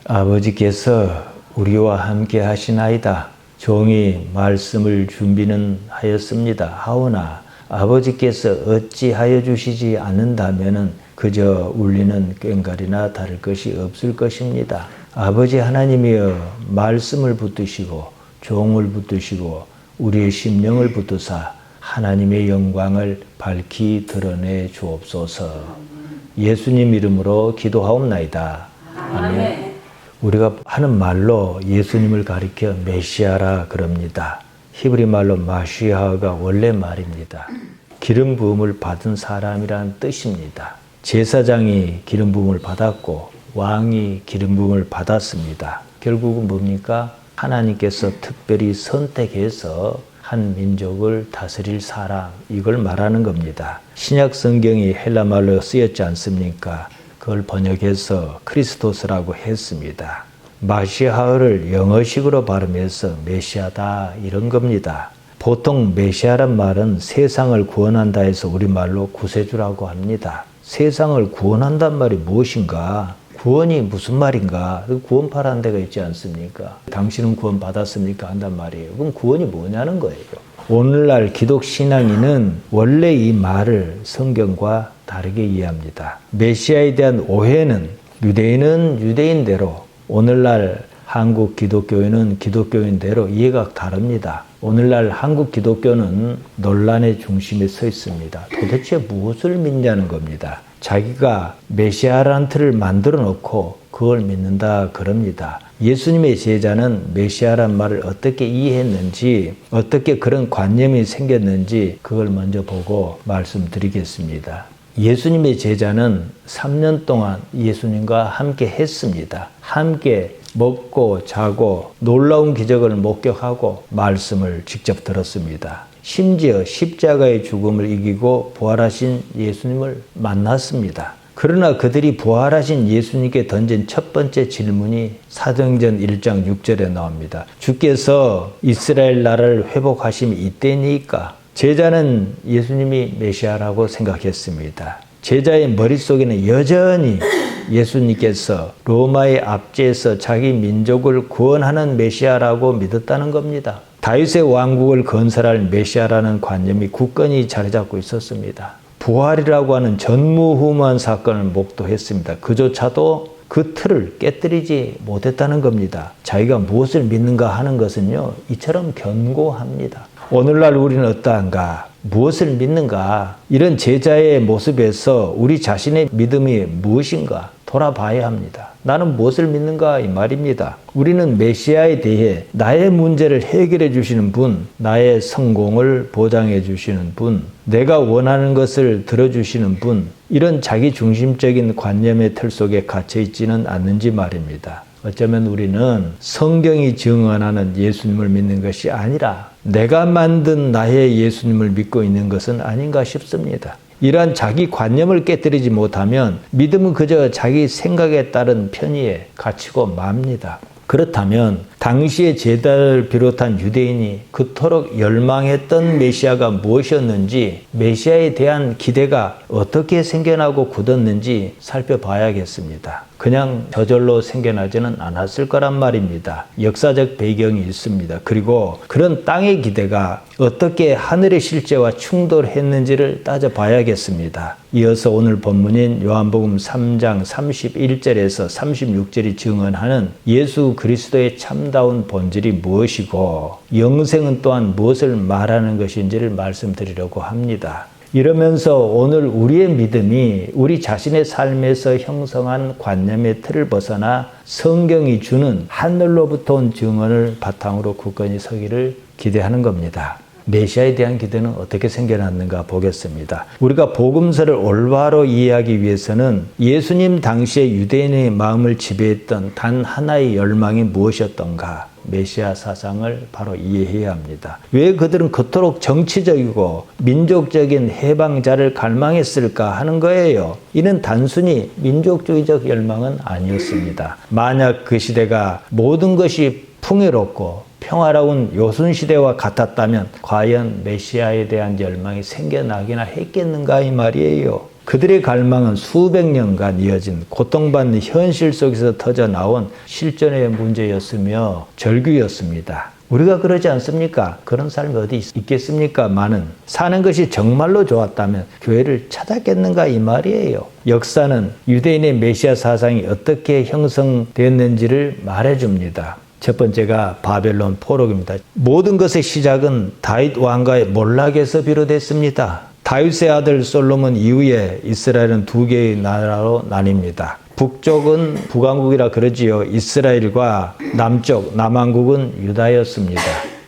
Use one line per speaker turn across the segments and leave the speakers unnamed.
아버지께서 우리와 함께 하시나이다. 종이 말씀을 준비는 하였습니다. 하오나 아버지께서 어찌하여 주시지 않는다면은 그저 울리는 꽹과리나 다를 것이 없을 것입니다. 아버지 하나님이여 말씀을 붙드시고 종을 붙드시고 우리의 심령을 붙드사 하나님의 영광을 밝히 드러내 주옵소서. 예수님 이름으로 기도하옵나이다. 아멘. 우리가 하는 말로 예수님을 가리켜 메시아라 그럽니다. 히브리 말로 마시아가 원래 말입니다. 기름 부음을 받은 사람이란 뜻입니다. 제사장이 기름 부음을 받았고 왕이 기름 부음을 받았습니다. 결국은 뭡니까? 하나님께서 특별히 선택해서 한 민족을 다스릴 사람, 이걸 말하는 겁니다. 신약 성경이 헬라 말로 쓰였지 않습니까? 그걸 번역해서 크리스토스라고 했습니다. 마시아를 영어식으로 발음해서 메시아다 이런 겁니다. 보통 메시아란 말은 세상을 구원한다 해서 우리말로 구세주라고 합니다. 세상을 구원한단 말이 무엇인가? 구원이 무슨 말인가? 구원파라는 데가 있지 않습니까? 당신은 구원 받았습니까? 한단 말이에요. 그럼 구원이 뭐냐는 거예요. 오늘날 기독 신앙인은 원래 이 말을 성경과 다르게 이해합니다. 메시아에 대한 오해는 유대인은 유대인대로, 오늘날 한국 기독교인은 기독교인대로 이해가 다릅니다. 오늘날 한국 기독교는 논란의 중심에 서 있습니다. 도대체 무엇을 믿냐는 겁니다. 자기가 메시아라는 틀을 만들어 놓고 그걸 믿는다 그럽니다. 예수님의 제자는 메시아란 말을 어떻게 이해했는지, 어떻게 그런 관념이 생겼는지 그걸 먼저 보고 말씀드리겠습니다. 예수님의 제자는 3년 동안 예수님과 함께 했습니다. 함께 먹고 자고 놀라운 기적을 목격하고 말씀을 직접 들었습니다. 심지어 십자가의 죽음을 이기고 부활하신 예수님을 만났습니다. 그러나 그들이 부활하신 예수님께 던진 첫 번째 질문이 사도행전 1장 6절에 나옵니다. 주께서 이스라엘 나라를 회복하심이 이때니까? 제자는 예수님이 메시아라고 생각했습니다. 제자의 머릿속에는 여전히 예수님께서 로마의 압제에서 자기 민족을 구원하는 메시아라고 믿었다는 겁니다. 다윗의 왕국을 건설할 메시아라는 관념이 굳건히 자리 잡고 있었습니다. 부활이라고 하는 전무후무한 사건을 목도했습니다. 그조차도 그 틀을 깨뜨리지 못했다는 겁니다. 자기가 무엇을 믿는가 하는 것은요, 이처럼 견고합니다. 오늘날 우리는 어떠한가? 무엇을 믿는가? 이런 제자의 모습에서 우리 자신의 믿음이 무엇인가? 돌아봐야 합니다. 나는 무엇을 믿는가? 이 말입니다. 우리는 메시아에 대해 나의 문제를 해결해 주시는 분, 나의 성공을 보장해 주시는 분, 내가 원하는 것을 들어주시는 분, 이런 자기 중심적인 관념의 틀 속에 갇혀 있지는 않는지 말입니다. 어쩌면 우리는 성경이 증언하는 예수님을 믿는 것이 아니라 내가 만든 나의 예수님을 믿고 있는 것은 아닌가 싶습니다. 이러한 자기 관념을 깨뜨리지 못하면 믿음은 그저 자기 생각에 따른 편의에 갇히고 맙니다. 그렇다면 당시의 제자를 비롯한 유대인이 그토록 열망했던 메시아가 무엇이었는지, 메시아에 대한 기대가 어떻게 생겨나고 굳었는지 살펴봐야겠습니다. 그냥 저절로 생겨나지는 않았을 거란 말입니다. 역사적 배경이 있습니다. 그리고 그런 땅의 기대가 어떻게 하늘의 실제와 충돌했는지를 따져봐야겠습니다. 이어서 오늘 본문인 요한복음 3장 31절에서 36절이 증언하는 예수 그리스도의 참다운 본질이 무엇이고 영생은 또한 무엇을 말하는 것인지를 말씀드리려고 합니다. 이러면서 오늘 우리의 믿음이 우리 자신의 삶에서 형성한 관념의 틀을 벗어나 성경이 주는 하늘로부터 온 증언을 바탕으로 굳건히 서기를 기대하는 겁니다. 메시아에 대한 기대는 어떻게 생겨났는가 보겠습니다. 우리가 복음서를 올바로 이해하기 위해서는 예수님 당시에 유대인의 마음을 지배했던 단 하나의 열망이 무엇이었던가, 메시아 사상을 바로 이해해야 합니다. 왜 그들은 그토록 정치적이고 민족적인 해방자를 갈망했을까 하는 거예요. 이는 단순히 민족주의적 열망은 아니었습니다. 만약 그 시대가 모든 것이 풍요롭고 평화로운 요순시대와 같았다면 과연 메시아에 대한 열망이 생겨나기나 했겠는가 이 말이에요. 그들의 갈망은 수백 년간 이어진 고통받는 현실 속에서 터져나온 실존의 문제였으며 절규였습니다. 우리가 그러지 않습니까? 그런 삶이 어디 있겠습니까? 사는 것이 정말로 좋았다면 교회를 찾았겠는가 이 말이에요. 역사는 유대인의 메시아 사상이 어떻게 형성됐는지를 말해줍니다. 첫 번째가 바벨론 포로기입니다. 모든 것의 시작은 다윗 왕가의 몰락에서 비롯됐습니다. 다윗의 아들 솔로몬 이후에 이스라엘은 두 개의 나라로 나뉩니다. 북쪽은 북왕국이라 그러지요. 이스라엘과 남왕국은 유다였습니다.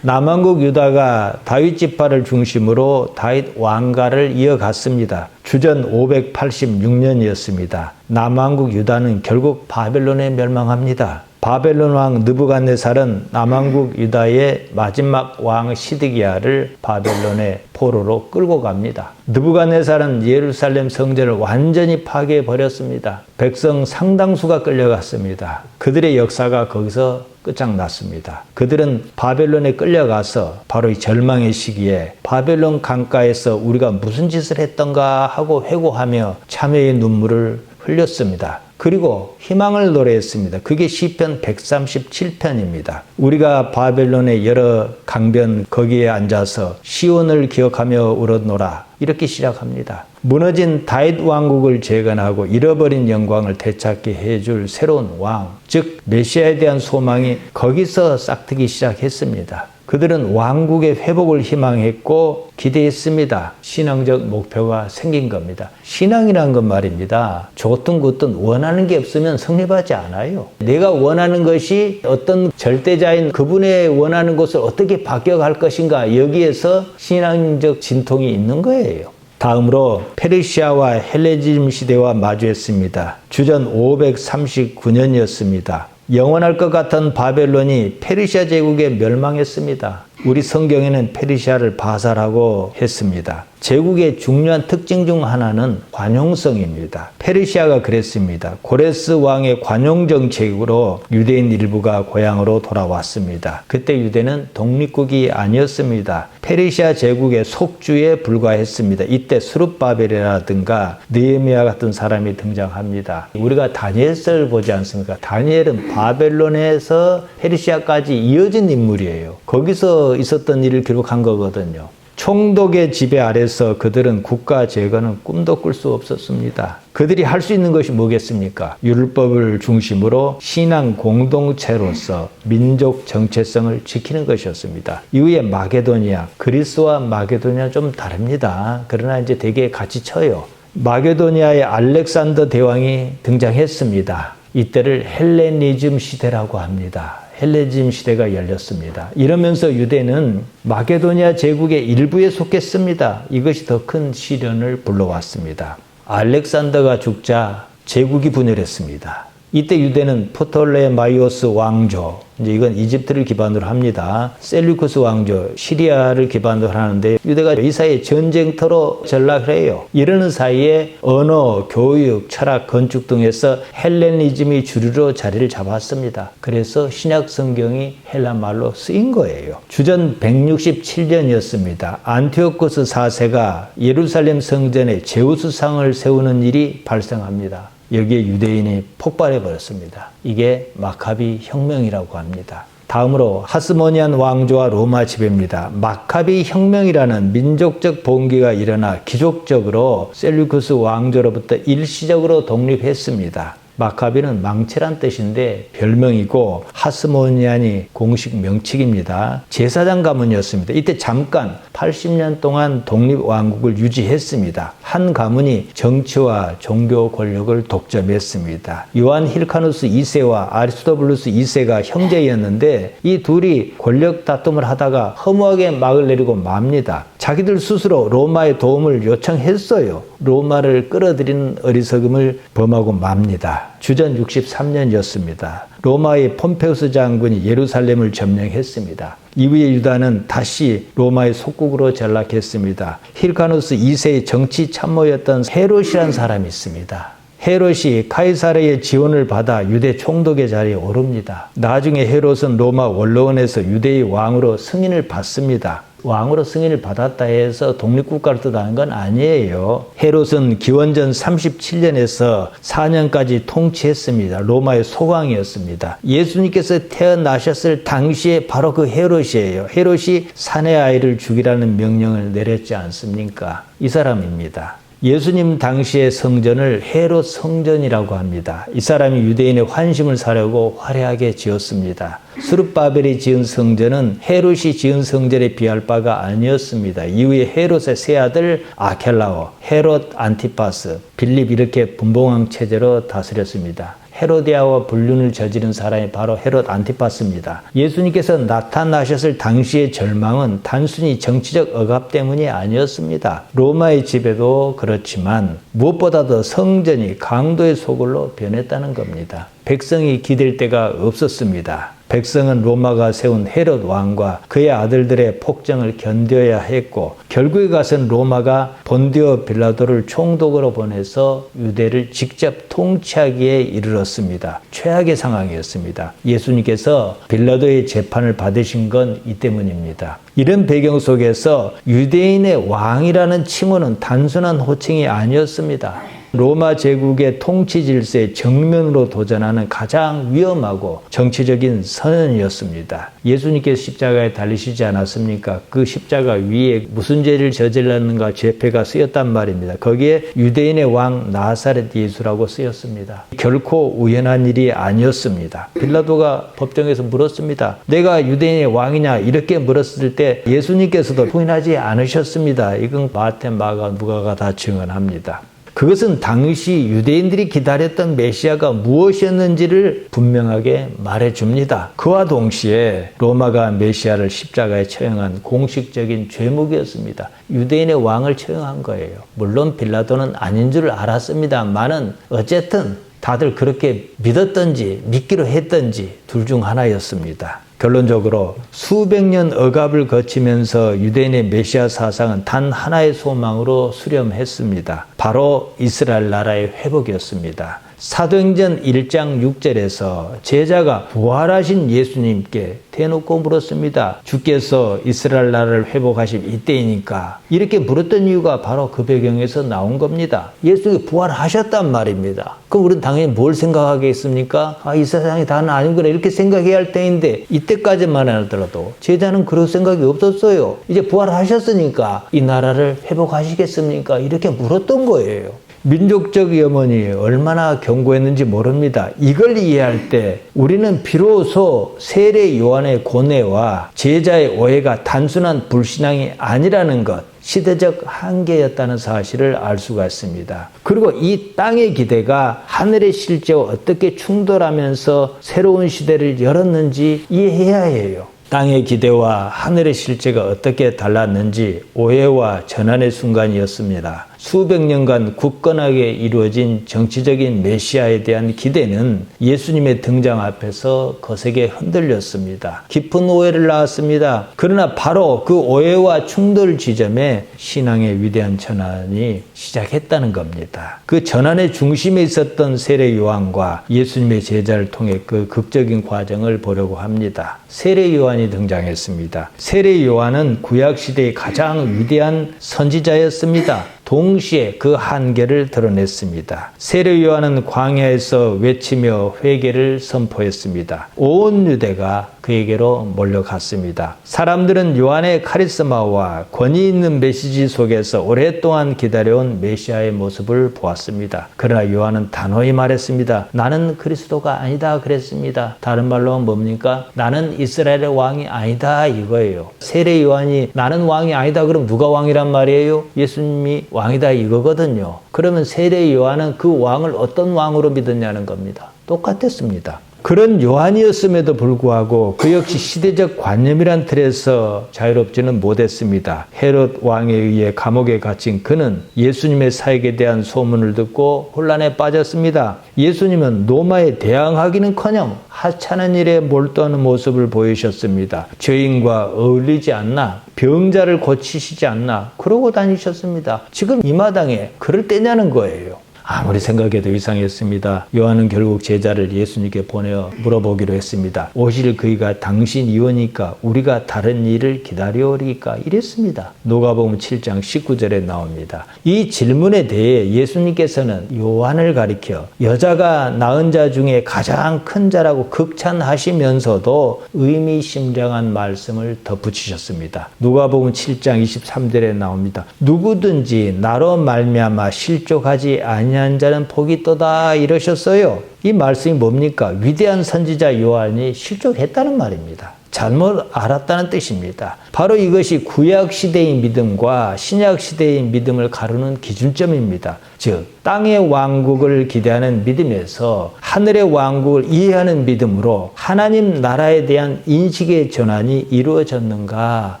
남왕국 유다가 다윗 지파를 중심으로 다윗 왕가를 이어갔습니다. 주전 586년이었습니다. 남왕국 유다는 결국 바벨론에 멸망합니다. 바벨론 왕 느부갓네살은 남왕국 유다의 마지막 왕 시드기야를 바벨론의 포로로 끌고 갑니다. 느부갓네살은 예루살렘 성전을 완전히 파괴해버렸습니다. 백성 상당수가 끌려갔습니다. 그들의 역사가 거기서 끝장났습니다. 그들은 바벨론에 끌려가서 바로 이 절망의 시기에 바벨론 강가에서 우리가 무슨 짓을 했던가 하고 회고하며 참회의 눈물을 흘렸습니다. 그리고 희망을 노래했습니다. 그게 시편 137편입니다. 우리가 바벨론의 여러 강변 거기에 앉아서 시온을 기억하며 울었노라. 이렇게 시작합니다. 무너진 다윗 왕국을 재건하고 잃어버린 영광을 되찾게 해줄 새로운 왕, 즉 메시아에 대한 소망이 거기서 싹트기 시작했습니다. 그들은 왕국의 회복을 희망했고 기대했습니다. 신앙적 목표가 생긴 겁니다. 신앙이란 건 말입니다. 좋든 굳든 원하는 게 없으면 성립하지 않아요. 내가 원하는 것이 어떤 절대자인 그분의 원하는 것을 어떻게 바뀌어갈 것인가, 여기에서 신앙적 진통이 있는 거예요. 다음으로 페르시아와 헬레니즘 시대와 마주했습니다. 주전 539년이었습니다. 영원할 것 같은 바벨론이 페르시아 제국에 멸망했습니다. 우리 성경에는 페르시아를 바살하고 했습니다. 제국의 중요한 특징 중 하나는 관용성입니다. 페르시아가 그랬습니다. 고레스 왕의 관용 정책으로 유대인 일부가 고향으로 돌아왔습니다. 그때 유대는 독립국이 아니었습니다. 페르시아 제국의 속주에 불과했습니다. 이때 스룹바벨이라든가 느헤미야 같은 사람이 등장합니다. 우리가 다니엘서를 보지 않습니까? 다니엘은 바벨론에서 페르시아까지 이어진 인물이에요. 거기서 있었던 일을 기록한 거거든요. 총독의 지배 아래서 그들은 국가 재건은 꿈도 꿀 수 없었습니다. 그들이 할 수 있는 것이 뭐겠습니까? 율법을 중심으로 신앙 공동체로서 민족 정체성을 지키는 것이었습니다. 이후에 마게도니아, 그리스와 마게도니아 좀 다릅니다. 그러나 이제 되게 같이 쳐요. 마게도니아의 알렉산더 대왕이 등장했습니다. 이때를 헬레니즘 시대라고 합니다. 헬레니즘 시대가 열렸습니다. 이러면서 유대는 마게도니아 제국의 일부에 속했습니다. 이것이 더 큰 시련을 불러왔습니다. 알렉산더가 죽자 제국이 분열했습니다. 이때 유대는 프톨레마이오스 왕조, 이제 이건 이집트를 기반으로 합니다. 셀류쿠스 왕조, 시리아를 기반으로 하는데 유대가 이 사이에 전쟁터로 전락을 해요. 이러는 사이에 언어, 교육, 철학, 건축 등에서 헬레니즘이 주류로 자리를 잡았습니다. 그래서 신약 성경이 헬라말로 쓰인 거예요. 주전 167년이었습니다. 안티오코스 4세가 예루살렘 성전에 제우스상을 세우는 일이 발생합니다. 여기에 유대인이 폭발해 버렸습니다. 이게 마카비 혁명이라고 합니다. 다음으로 하스모니안 왕조와 로마 지배입니다. 마카비 혁명이라는 민족적 봉기가 일어나 기족적으로 셀류쿠스 왕조로부터 일시적으로 독립했습니다. 마카비는 망치란 뜻인데 별명이고 하스모니안이 공식 명칭입니다. 제사장 가문이었습니다. 이때 잠깐 80년 동안 독립왕국을 유지했습니다. 한 가문이 정치와 종교 권력을 독점했습니다. 요한 힐카누스 2세와 아리스토블루스 2세가 형제였는데 이 둘이 권력 다툼을 하다가 허무하게 막을 내리고 맙니다. 자기들 스스로 로마의 도움을 요청했어요. 로마를 끌어들이는 어리석음을 범하고 맙니다. 주전 63년이었습니다. 로마의 폼페우스 장군이 예루살렘을 점령했습니다. 이후에 유다는 다시 로마의 속국으로 전락했습니다. 힐카누스 2세의 정치 참모였던 헤롯이라는 사람이 있습니다. 헤롯이 카이사르의 지원을 받아 유대 총독의 자리에 오릅니다. 나중에 헤롯은 로마 원로원에서 유대의 왕으로 승인을 받습니다. 왕으로 승인을 받았다 해서 독립국가를 뜻하는 건 아니에요. 헤롯은 기원전 37년에서 4년까지 통치했습니다. 로마의 소강이었습니다. 예수님께서 태어나셨을 당시에 바로 그 헤롯이에요. 헤롯이 사내 아이를 죽이라는 명령을 내렸지 않습니까? 이 사람입니다. 예수님 당시의 성전을 헤롯 성전이라고 합니다. 이 사람이 유대인의 환심을 사려고 화려하게 지었습니다. 스룹바벨이 지은 성전은 헤롯이 지은 성전에 비할 바가 아니었습니다. 이후에 헤롯의 세 아들 아켈라오, 헤롯 안티파스, 빌립 이렇게 분봉왕 체제로 다스렸습니다. 헤로디아와 불륜을 저지른 사람이 바로 헤롯 안티파스입니다. 예수님께서 나타나셨을 당시의 절망은 단순히 정치적 억압 때문이 아니었습니다. 로마의 지배도 그렇지만 무엇보다도 성전이 강도의 소굴로 변했다는 겁니다. 백성이 기댈 데가 없었습니다. 백성은 로마가 세운 헤롯 왕과 그의 아들들의 폭정을 견뎌야 했고 결국에 가서는 로마가 본디오 빌라도를 총독으로 보내서 유대를 직접 통치하기에 이르렀습니다. 최악의 상황이었습니다. 예수님께서 빌라도의 재판을 받으신 건 이 때문입니다. 이런 배경 속에서 유대인의 왕이라는 칭호는 단순한 호칭이 아니었습니다. 로마 제국의 통치 질서에 정면으로 도전하는 가장 위험하고 정치적인 선언이었습니다. 예수님께서 십자가에 달리시지 않았습니까? 그 십자가 위에 무슨 죄를 저질렀는가 죄패가 쓰였단 말입니다. 거기에 유대인의 왕 나사렛 예수라고 쓰였습니다. 결코 우연한 일이 아니었습니다. 빌라도가 법정에서 물었습니다. 내가 유대인의 왕이냐? 이렇게 물었을 때 예수님께서도 부인하지 않으셨습니다. 이건 마태, 마가, 누가가 다 증언합니다. 그것은 당시 유대인들이 기다렸던 메시아가 무엇이었는지를 분명하게 말해줍니다. 그와 동시에 로마가 메시아를 십자가에 처형한 공식적인 죄목이었습니다. 유대인의 왕을 처형한 거예요. 물론 빌라도는 아닌 줄 알았습니다만은 어쨌든 다들 그렇게 믿었던지 믿기로 했던지 둘 중 하나였습니다. 결론적으로 수백 년 억압을 거치면서 유대인의 메시아 사상은 단 하나의 소망으로 수렴했습니다. 바로 이스라엘 나라의 회복이었습니다. 사도행전 1장 6절에서 제자가 부활하신 예수님께 대놓고 물었습니다. 주께서 이스라엘 나라를 회복하실 이때이니까. 이렇게 물었던 이유가 바로 그 배경에서 나온 겁니다. 예수님이 부활하셨단 말입니다. 그럼 우리는 당연히 뭘 생각하겠습니까? 이 세상이 다는 아니구나 이렇게 생각해야 할 때인데 이때까지만 하더라도 제자는 그럴 생각이 없었어요. 이제 부활하셨으니까 이 나라를 회복하시겠습니까? 이렇게 물었던 거예요. 민족적 염원이 얼마나 견고했는지 모릅니다. 이걸 이해할 때 우리는 비로소 세례 요한의 고뇌와 제자의 오해가 단순한 불신앙이 아니라는 것, 시대적 한계였다는 사실을 알 수가 있습니다. 그리고 이 땅의 기대가 하늘의 실제와 어떻게 충돌하면서 새로운 시대를 열었는지 이해해야 해요. 땅의 기대와 하늘의 실제가 어떻게 달랐는지 오해와 전환의 순간이었습니다. 수백 년간 굳건하게 이루어진 정치적인 메시아에 대한 기대는 예수님의 등장 앞에서 거세게 흔들렸습니다. 깊은 오해를 낳았습니다. 그러나 바로 그 오해와 충돌 지점에 신앙의 위대한 전환이 시작했다는 겁니다. 그 전환의 중심에 있었던 세례 요한과 예수님의 제자를 통해 그 극적인 과정을 보려고 합니다. 세례 요한이 등장했습니다. 세례 요한은 구약시대의 가장 위대한 선지자였습니다. 동시에 그 한계를 드러냈습니다. 세례 요한은 광야에서 외치며 회개를 선포했습니다. 온 유대가 그에게로 몰려갔습니다. 사람들은 요한의 카리스마와 권위 있는 메시지 속에서 오랫동안 기다려온 메시아의 모습을 보았습니다. 그러나 요한은 단호히 말했습니다. 나는 그리스도가 아니다 그랬습니다. 다른 말로 뭡니까? 나는 이스라엘의 왕이 아니다 이거예요. 세례 요한이 나는 왕이 아니다 그럼 누가 왕이란 말이에요? 예수님이 왕이다 이거거든요. 그러면 세례 요한은 그 왕을 어떤 왕으로 믿었냐는 겁니다. 똑같았습니다. 그런 요한이었음에도 불구하고 그 역시 시대적 관념이란 틀에서 자유롭지는 못했습니다. 헤롯 왕에 의해 감옥에 갇힌 그는 예수님의 사역에 대한 소문을 듣고 혼란에 빠졌습니다. 예수님은 로마에 대항하기는커녕 하찮은 일에 몰두하는 모습을 보이셨습니다. 죄인과 어울리지 않나? 병자를 고치시지 않나? 그러고 다니셨습니다. 지금 이 마당에 그럴 때냐는 거예요. 아무리 생각해도 이상했습니다. 요한은 결국 제자를 예수님께 보내어 물어보기로 했습니다. 오실 그이가 당신이 오니까 우리가 다른 일을 기다려오리까? 이랬습니다. 누가복음 7장 19절에 나옵니다. 이 질문에 대해 예수님께서는 요한을 가리켜 여자가 낳은 자 중에 가장 큰 자라고 극찬하시면서도 의미심장한 말씀을 덧붙이셨습니다. 누가복음 7장 23절에 나옵니다. 누구든지 나로 말미암아 실족하지 아니한 자는 복이 있도다 이러셨어요. 이 말씀이 뭡니까? 위대한 선지자 요한이 실족했다는 말입니다. 잘못 알았다는 뜻입니다. 바로 이것이 구약시대의 믿음과 신약시대의 믿음을 가르는 기준점입니다. 즉 땅의 왕국을 기대하는 믿음에서 하늘의 왕국을 이해하는 믿음으로 하나님 나라에 대한 인식의 전환이 이루어졌는가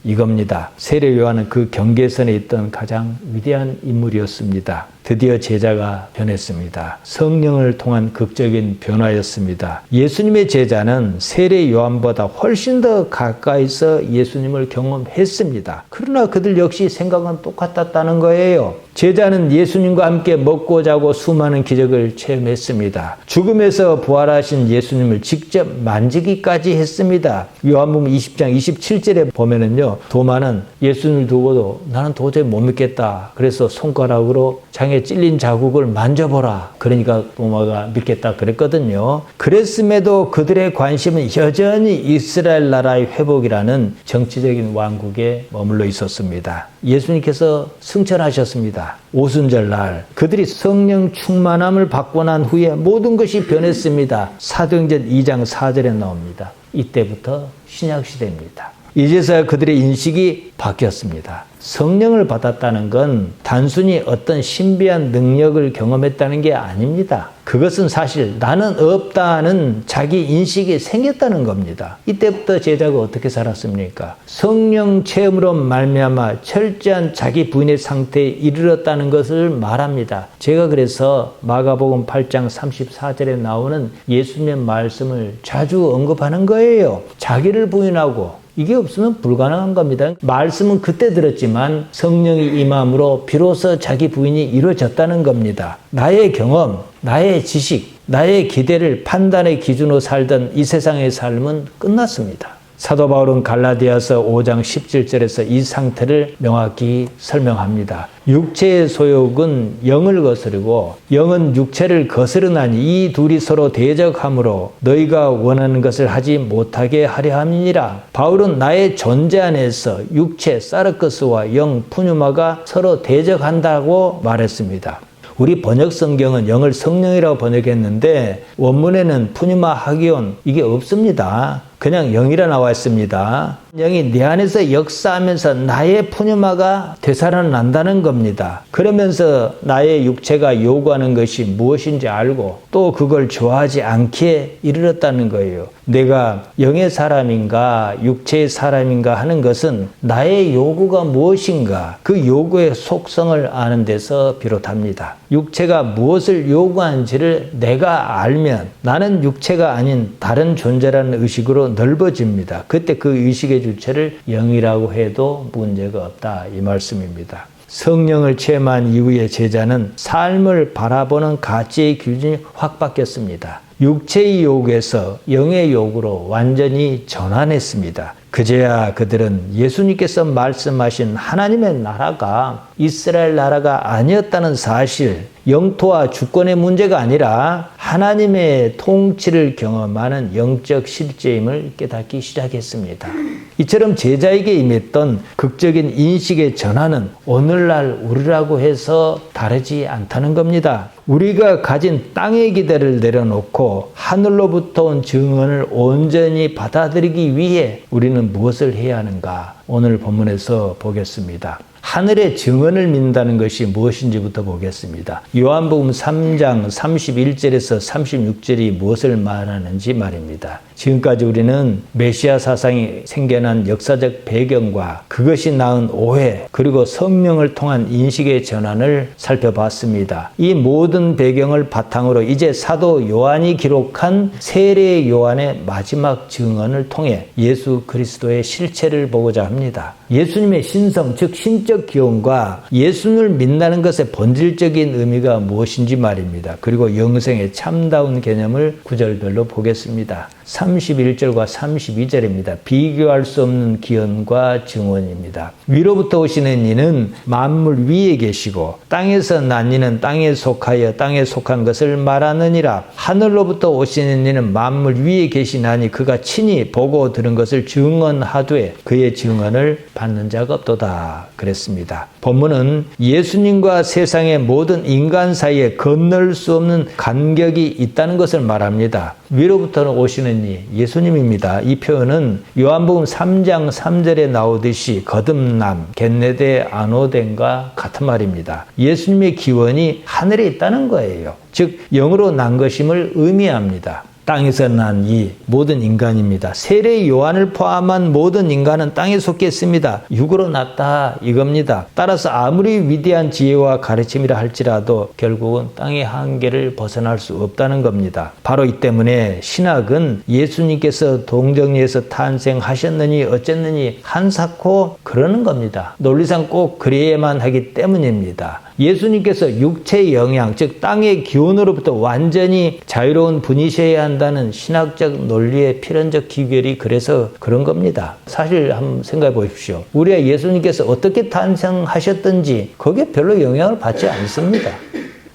이겁니다. 세례 요한은 그 경계선에 있던 가장 위대한 인물이었습니다. 드디어 제자가 변했습니다. 성령을 통한 극적인 변화였습니다. 예수님의 제자는 세례 요한보다 훨씬 더 가까이서 예수님을 경험했습니다. 그러나 그들 역시 생각은 똑같았다는 거예요. 제자는 예수님과 함께 먹고 자고 수많은 기적을 체험했습니다. 죽음에서 부활하신 예수님을 직접 만지기까지 했습니다. 요한복음 20장 27절에 보면은요, 도마는 예수님을 두고도 나는 도저히 못 믿겠다. 그래서 손가락으로 장에 찔린 자국을 만져보라. 그러니까 도마가 믿겠다 그랬거든요. 그랬음에도 그들의 관심은 여전히 이스라엘 나라의 회복이라는 정치적인 왕국에 머물러 있었습니다. 예수님께서 승천하셨습니다. 오순절날 그들이 성령 충만함을 받고 난 후에 모든 것이 변했습니다. 사도행전 2장 4절에 나옵니다. 이때부터 신약시대입니다. 이제서야 그들의 인식이 바뀌었습니다. 성령을 받았다는 건 단순히 어떤 신비한 능력을 경험했다는 게 아닙니다. 그것은 사실 나는 없다는 자기 인식이 생겼다는 겁니다. 이때부터 제자가 어떻게 살았습니까? 성령 체험으로 말미암아 철저한 자기 부인의 상태에 이르렀다는 것을 말합니다. 제가 그래서 마가복음 8장 34절에 나오는 예수님의 말씀을 자주 언급하는 거예요. 자기를 부인하고 이게 없으면 불가능한 겁니다. 말씀은 그때 들었지만 성령이 임함으로 비로소 자기 부인이 이루어졌다는 겁니다. 나의 경험, 나의 지식, 나의 기대를 판단의 기준으로 살던 이 세상의 삶은 끝났습니다. 사도 바울은 갈라디아서 5장 17절에서 이 상태를 명확히 설명합니다. 육체의 소욕은 영을 거스르고 영은 육체를 거스르나니 이 둘이 서로 대적하므로 너희가 원하는 것을 하지 못하게 하려 함이니라. 바울은 나의 존재 안에서 육체 사르크스와 영 푸뉴마가 서로 대적한다고 말했습니다. 우리 번역 성경은 영을 성령이라고 번역했는데 원문에는 푸뉴마 하기온 이게 없습니다. 그냥 영이라 나와 있습니다. 영이 내 안에서 역사하면서 나의 푸뉴마가 되살아난다는 겁니다. 그러면서 나의 육체가 요구하는 것이 무엇인지 알고 또 그걸 좋아하지 않기에 이르렀다는 거예요. 내가 영의 사람인가 육체의 사람인가 하는 것은 나의 요구가 무엇인가 그 요구의 속성을 아는 데서 비롯합니다. 육체가 무엇을 요구하는지를 내가 알면 나는 육체가 아닌 다른 존재라는 의식으로 넓어집니다. 그때 그 의식의 주체를 영이라고 해도 문제가 없다 이 말씀입니다. 성령을 체험한 이후에 제자는 삶을 바라보는 가치의 기준이 확 바뀌었습니다. 육체의 요구에서 영의 요구로 완전히 전환했습니다. 그제야 그들은 예수님께서 말씀하신 하나님의 나라가 이스라엘 나라가 아니었다는 사실, 영토와 주권의 문제가 아니라 하나님의 통치를 경험하는 영적 실제임을 깨닫기 시작했습니다. 이처럼 제자에게 임했던 극적인 인식의 전환은 오늘날 우리라고 해서 다르지 않다는 겁니다. 우리가 가진 땅의 기대를 내려놓고 하늘로부터 온 증언을 온전히 받아들이기 위해 우리는 무엇을 해야 하는가? 오늘 본문에서 보겠습니다. 하늘의 증언을 믿는다는 것이 무엇인지부터 보겠습니다. 요한복음 3장 31절에서 36절이 무엇을 말하는지 말입니다. 지금까지 우리는 메시아 사상이 생겨난 역사적 배경과 그것이 낳은 오해 그리고 성령을 통한 인식의 전환을 살펴봤습니다. 이 모든 배경을 바탕으로 이제 사도 요한이 기록한 세례 요한의 마지막 증언을 통해 예수 그리스도의 실체를 보고자 합니다. 예수님의 신성 즉 신적 신적 기원과 예수를 믿는다는 것의 본질적인 의미가 무엇인지 말입니다. 그리고 영생의 참다운 개념을 구절별로 보겠습니다. 31절과 32절입니다. 비교할 수 없는 기원과 증언입니다. 위로부터 오시는 이는 만물 위에 계시고 땅에서 난 이는 땅에 속하여 땅에 속한 것을 말하느니라. 하늘로부터 오시는 이는 만물 위에 계시나니 그가 친히 보고 들은 것을 증언하되 그의 증언을 받는 자가 없도다 그랬습니다. 본문은 예수님과 세상의 모든 인간 사이에 건널 수 없는 간격이 있다는 것을 말합니다. 위로부터 오시는 이 예수님입니다. 이 표현은 요한복음 3장 3절에 나오듯이 거듭남, 겟네데 아노덴과 같은 말입니다. 예수님의 기원이 하늘에 있다는 거예요. 즉 영으로 난 것임을 의미합니다. 땅에서 난 이 모든 인간입니다. 세례 요한을 포함한 모든 인간은 땅에 속해 있습니다. 육으로 났다 이겁니다. 따라서 아무리 위대한 지혜와 가르침이라 할지라도 결국은 땅의 한계를 벗어날 수 없다는 겁니다. 바로 이 때문에 신학은 예수님께서 동정리에서 탄생하셨느니 어쨌느니 한사코 그러는 겁니다. 논리상 꼭 그래야만 하기 때문입니다. 예수님께서 육체의 영향, 즉 땅의 기온으로부터 완전히 자유로운 분이셔야 한다는 신학적 논리의 필연적 기결이 그래서 그런 겁니다. 사실 한번 생각해 보십시오. 우리가 예수님께서 어떻게 탄생하셨든지 거기에 별로 영향을 받지 않습니다.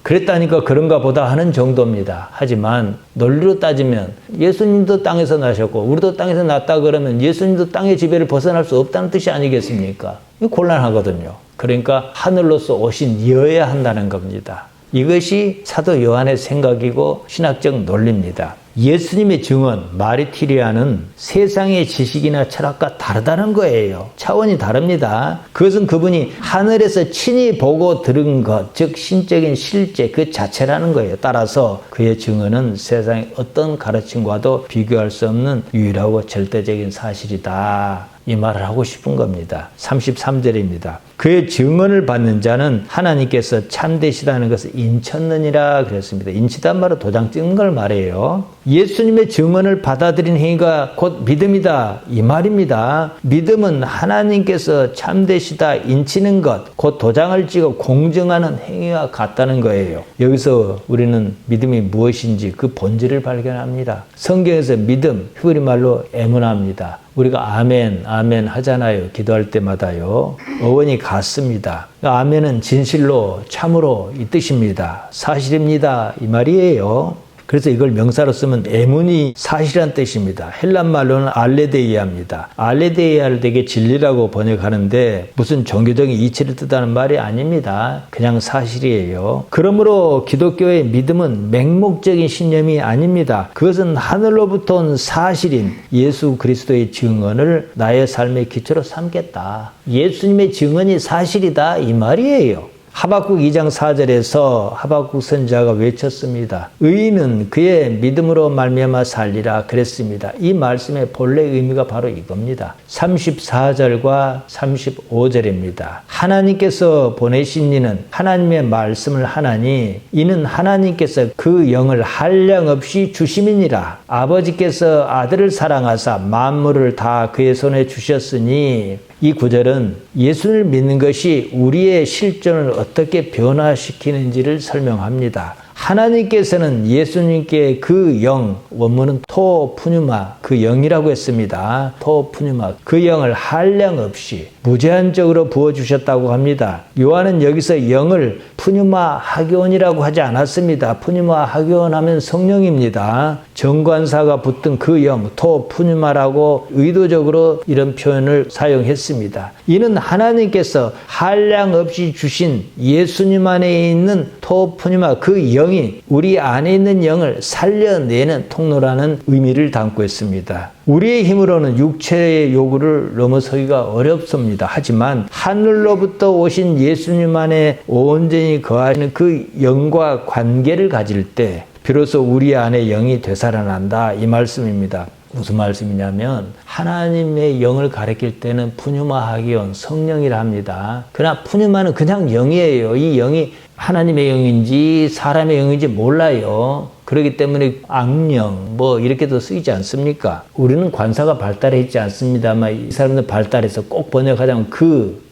그랬다니까 그런가 보다 하는 정도입니다. 하지만 논리로 따지면 예수님도 땅에서 나셨고 우리도 땅에서 났다 그러면 예수님도 땅의 지배를 벗어날 수 없다는 뜻이 아니겠습니까? 이거 곤란하거든요. 그러니까 하늘로서 오신 이어야 한다는 겁니다. 이것이 사도 요한의 생각이고 신학적 논리입니다. 예수님의 증언, 마리티리아는 세상의 지식이나 철학과 다르다는 거예요. 차원이 다릅니다. 그것은 그분이 하늘에서 친히 보고 들은 것, 즉 신적인 실제 그 자체라는 거예요. 따라서 그의 증언은 세상의 어떤 가르침과도 비교할 수 없는 유일하고 절대적인 사실이다. 이 말을 하고 싶은 겁니다. 33절입니다. 그의 증언을 받는 자는 하나님께서 참되시다는 것을 인쳤느니라 그랬습니다. 인치단 말은 도장 찍는 걸 말해요. 예수님의 증언을 받아들인 행위가 곧 믿음이다 이 말입니다. 믿음은 하나님께서 참되시다 인치는 것, 곧 도장을 찍어 공증하는 행위와 같다는 거예요. 여기서 우리는 믿음이 무엇인지 그 본질을 발견합니다. 성경에서 믿음, 히브리 말로 에무나입니다. 우리가 아멘, 아멘 하잖아요. 기도할 때마다요. 어원이 같습니다. 아멘은 진실로, 참으로 이 뜻입니다. 사실입니다. 이 말이에요. 그래서 이걸 명사로 쓰면 에문이 사실이란 뜻입니다. 헬란 말로는 알레데이아입니다. 알레데이아를 되게 진리라고 번역하는데 무슨 종교적인 이치를 뜻하는 말이 아닙니다. 그냥 사실이에요. 그러므로 기독교의 믿음은 맹목적인 신념이 아닙니다. 그것은 하늘로부터 온 사실인 예수 그리스도의 증언을 나의 삶의 기초로 삼겠다. 예수님의 증언이 사실이다 이 말이에요. 하박국 2장 4절에서 하박국 선지자가 외쳤습니다. 의인은 그의 믿음으로 말미암아 살리라 그랬습니다. 이 말씀의 본래 의미가 바로 이겁니다. 34절과 35절입니다. 하나님께서 보내신 이는 하나님의 말씀을 하나니 이는 하나님께서 그 영을 한량없이 주심이니라. 아버지께서 아들을 사랑하사 만물을 다 그의 손에 주셨으니 이 구절은 예수를 믿는 것이 우리의 실존을 어떻게 변화시키는지를 설명합니다. 하나님께서는 예수님께 그 영, 원문은 토 푸뉴마, 그 영이라고 했습니다. 토 푸뉴마, 그 영을 한량없이 무제한적으로 부어주셨다고 합니다. 요한은 여기서 영을 푸뉴마 하기온이라고 하지 않았습니다. 푸뉴마 하기온 하면 성령입니다. 정관사가 붙은 그 영, 토 푸뉴마라고 의도적으로 이런 표현을 사용했습니다. 이는 하나님께서 한량없이 주신 예수님 안에 있는 토 푸뉴마, 그 영이 우리 안에 있는 영을 살려내는 통로라는 의미를 담고 있습니다. 우리의 힘으로는 육체의 요구를 넘어서기가 어렵습니다. 하지만 하늘로부터 오신 예수님 안에 온전히 거하시는 그 영과 관계를 가질 때 비로소 우리 안에 영이 되살아난다 이 말씀입니다. 무슨 말씀이냐면 하나님의 영을 가리킬 때는 푸뉴마 하기온 성령이라 합니다. 그러나 푸뉴마는 그냥 영이에요. 이 영이 하나님의 영인지 사람의 영인지 몰라요. 그렇기 때문에 악령 뭐 이렇게도 쓰이지 않습니까? 우리는 관사가 발달했지 않습니다만 이 사람들 발달해서 꼭 번역하자면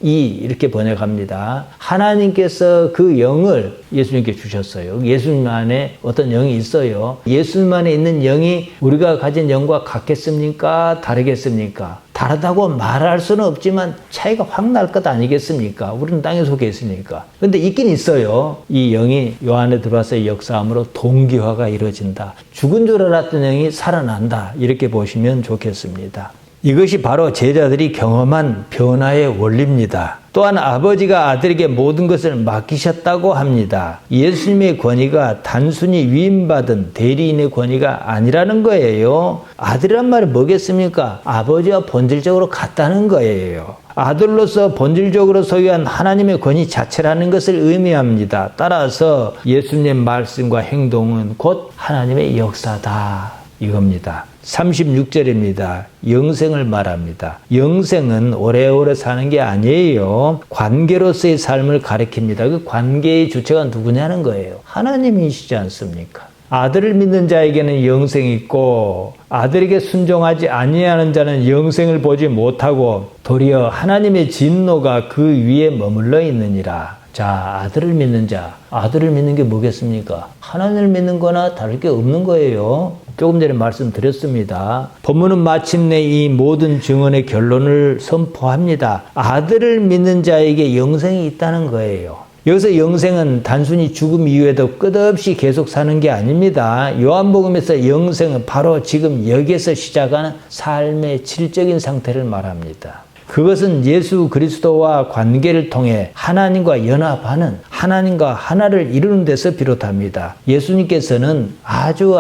이렇게 번역합니다. 하나님께서 그 영을 예수님께 주셨어요. 예수님 안에 어떤 영이 있어요. 예수님 안에 있는 영이 우리가 가진 영과 같겠습니까? 다르겠습니까? 다르다고 말할 수는 없지만 차이가 확 날 것 아니겠습니까? 우리는 땅에 속해 있으니까. 근데 있긴 있어요. 이 영이 요 안에 들어와서 역사함으로 동기화가 이루어진다. 죽은 줄 알았던 영이 살아난다. 이렇게 보시면 좋겠습니다. 이것이 바로 제자들이 경험한 변화의 원리입니다. 또한 아버지가 아들에게 모든 것을 맡기셨다고 합니다. 예수님의 권위가 단순히 위임받은 대리인의 권위가 아니라는 거예요. 아들이란 말이 뭐겠습니까? 아버지와 본질적으로 같다는 거예요. 아들로서 본질적으로 소유한 하나님의 권위 자체라는 것을 의미합니다. 따라서 예수님의 말씀과 행동은 곧 하나님의 역사다. 이겁니다. 36절입니다. 영생을 말합니다. 영생은 오래오래 사는 게 아니에요. 관계로서의 삶을 가리킵니다. 그 관계의 주체가 누구냐는 거예요. 하나님이시지 않습니까? 아들을 믿는 자에게는 영생이 있고 아들에게 순종하지 아니하는 자는 영생을 보지 못하고 도리어 하나님의 진노가 그 위에 머물러 있느니라. 자, 아들을 믿는 자, 아들을 믿는 게 뭐겠습니까? 하나님을 믿는 거나 다를 게 없는 거예요. 조금 전에 말씀드렸습니다. 본문은 마침내 이 모든 증언의 결론을 선포합니다. 아들을 믿는 자에게 영생이 있다는 거예요. 여기서 영생은 단순히 죽음 이후에도 끝없이 계속 사는 게 아닙니다. 요한복음에서 영생은 바로 지금 여기에서 시작하는 삶의 질적인 상태를 말합니다. 그것은 예수 그리스도와 관계를 통해 하나님과 연합하는, 하나님과 하나를 이루는 데서 비롯합니다. 예수님께서는 아주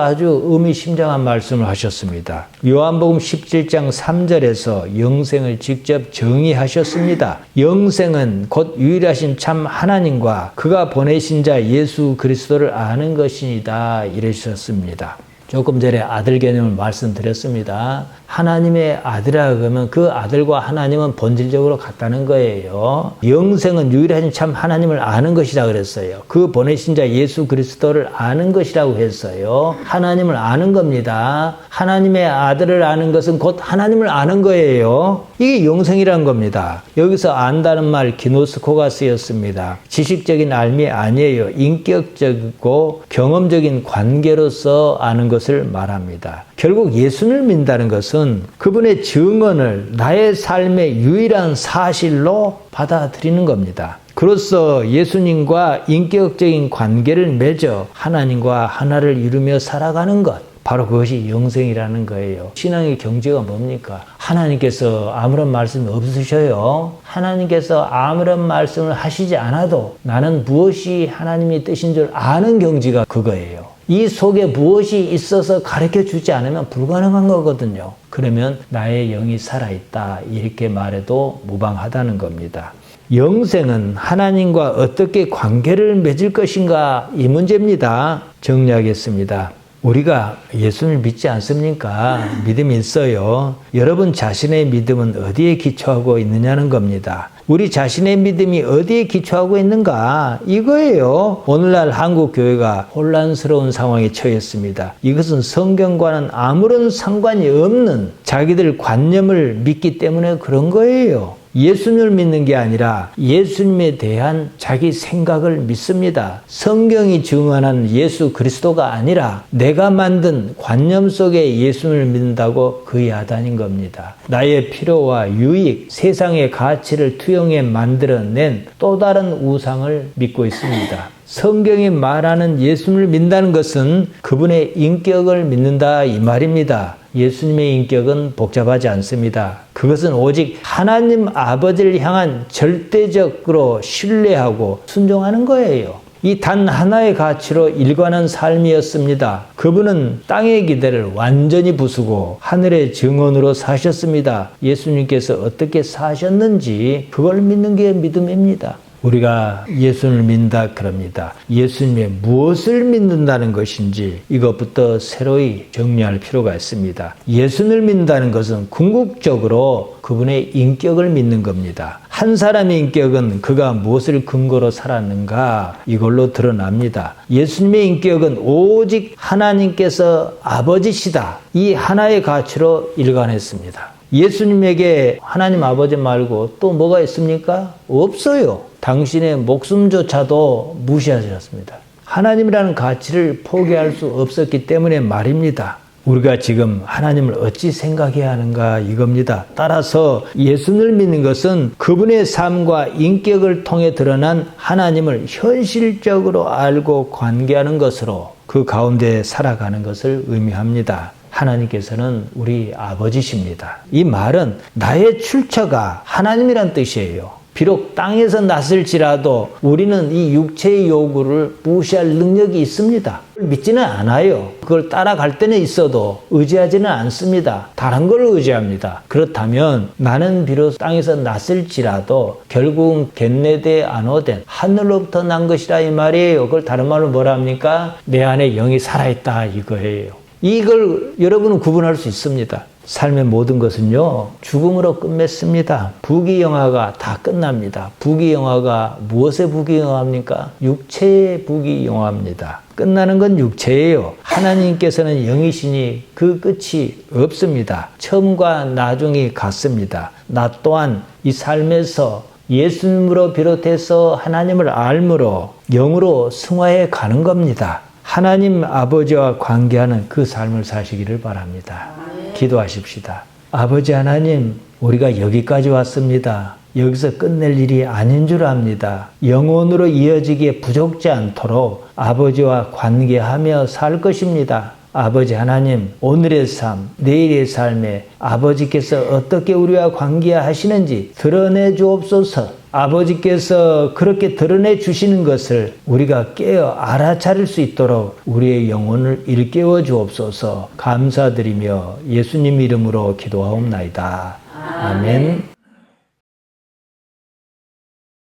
의미심장한 말씀을 하셨습니다. 요한복음 17장 3절에서 영생을 직접 정의하셨습니다. 영생은 곧 유일하신 참 하나님과 그가 보내신 자 예수 그리스도를 아는 것이다 이러셨습니다. 조금 전에 아들 개념을 말씀드렸습니다. 하나님의 아들이라 그러면 그 아들과 하나님은 본질적으로 같다는 거예요. 영생은 유일하신 참 하나님을 아는 것이라 그랬어요. 그 보내신 자 예수 그리스도를 아는 것이라고 했어요. 하나님을 아는 겁니다. 하나님의 아들을 아는 것은 곧 하나님을 아는 거예요. 이게 영생이라는 겁니다. 여기서 안다는 말 기노스코가 쓰였습니다. 지식적인 알미 아니에요. 인격적이고 경험적인 관계로서 아는 것을 말합니다. 결국 예수를 믿는다는 것은 그분의 증언을 나의 삶의 유일한 사실로 받아들이는 겁니다. 그로써 예수님과 인격적인 관계를 맺어 하나님과 하나를 이루며 살아가는 것. 바로 그것이 영생이라는 거예요. 신앙의 경지가 뭡니까? 하나님께서 아무런 말씀이 없으셔요. 하나님께서 아무런 말씀을 하시지 않아도 나는 무엇이 하나님의 뜻인 줄 아는 경지가 그거예요. 이 속에 무엇이 있어서 가르쳐 주지 않으면 불가능한 거거든요. 그러면 나의 영이 살아있다 이렇게 말해도 무방하다는 겁니다. 영생은 하나님과 어떻게 관계를 맺을 것인가 이 문제입니다. 정리하겠습니다. 우리가 예수를 믿지 않습니까? 믿음이 있어요. 여러분 자신의 믿음은 어디에 기초하고 있느냐는 겁니다. 우리 자신의 믿음이 어디에 기초하고 있는가? 이거예요. 오늘날 한국 교회가 혼란스러운 상황에 처했습니다. 이것은 성경과는 아무런 상관이 없는 자기들 관념을 믿기 때문에 그런 거예요. 예수님을 믿는 게 아니라 예수님에 대한 자기 생각을 믿습니다. 성경이 증언한 예수 그리스도가 아니라 내가 만든 관념 속에 예수님을 믿는다고 그 야단인 겁니다. 나의 필요와 유익, 세상의 가치를 투영해 만들어낸 또 다른 우상을 믿고 있습니다. 성경이 말하는 예수님을 믿는다는 것은 그분의 인격을 믿는다 이 말입니다. 예수님의 인격은 복잡하지 않습니다. 그것은 오직 하나님 아버지를 향한 절대적으로 신뢰하고 순종하는 거예요. 이 단 하나의 가치로 일관한 삶이었습니다. 그분은 땅의 기대를 완전히 부수고 하늘의 증언으로 사셨습니다. 예수님께서 어떻게 사셨는지 그걸 믿는 게 믿음입니다. 우리가 예수를 믿는다 그럽니다. 예수님의 무엇을 믿는다는 것인지 이것부터 새로이 정리할 필요가 있습니다. 예수를 믿는다는 것은 궁극적으로 그분의 인격을 믿는 겁니다. 한 사람의 인격은 그가 무엇을 근거로 살았는가 이걸로 드러납니다. 예수님의 인격은 오직 하나님께서 아버지시다. 이 하나의 가치로 일관했습니다. 예수님에게 하나님 아버지 말고 또 뭐가 있습니까? 없어요. 당신의 목숨조차도 무시하셨습니다. 하나님이라는 가치를 포기할 수 없었기 때문에 말입니다. 우리가 지금 하나님을 어찌 생각해야 하는가 이겁니다. 따라서 예수를 믿는 것은 그분의 삶과 인격을 통해 드러난 하나님을 현실적으로 알고 관계하는 것으로 그 가운데 살아가는 것을 의미합니다. 하나님께서는 우리 아버지십니다. 이 말은 나의 출처가 하나님이란 뜻이에요. 비록 땅에서 났을지라도 우리는 이 육체의 요구를 무시할 능력이 있습니다. 믿지는 않아요. 그걸 따라갈 때는 있어도 의지하지는 않습니다. 다른 걸 의지합니다. 그렇다면 나는 비록 땅에서 났을지라도 결국은 겟레데 아노덴 하늘로부터 난 것이라 이 말이에요. 그걸 다른 말로 뭐라 합니까? 내 안에 영이 살아있다 이거예요. 이걸 여러분은 구분할 수 있습니다. 삶의 모든 것은요, 죽음으로 끝맺습니다. 부귀영화가 다 끝납니다. 부귀영화가 무엇의 부귀영화입니까? 육체의 부귀영화입니다. 끝나는 건 육체예요. 하나님께서는 영이시니 그 끝이 없습니다. 처음과 나중이 같습니다. 나 또한 이 삶에서 예수님으로 비롯해서 하나님을 알므로 영으로 승화해 가는 겁니다. 하나님 아버지와 관계하는 그 삶을 사시기를 바랍니다. 기도하십시다. 아버지 하나님, 우리가 여기까지 왔습니다. 여기서 끝낼 일이 아닌 줄 압니다. 영원으로 이어지기에 부족지 않도록 아버지와 관계하며 살 것입니다. 아버지 하나님, 오늘의 삶, 내일의 삶에 아버지께서 어떻게 우리와 관계하시는지 드러내 주옵소서. 아버지께서 그렇게 드러내 주시는 것을 우리가 깨어 알아차릴 수 있도록 우리의 영혼을 일깨워 주옵소서. 감사드리며 예수님 이름으로 기도하옵나이다. 아멘.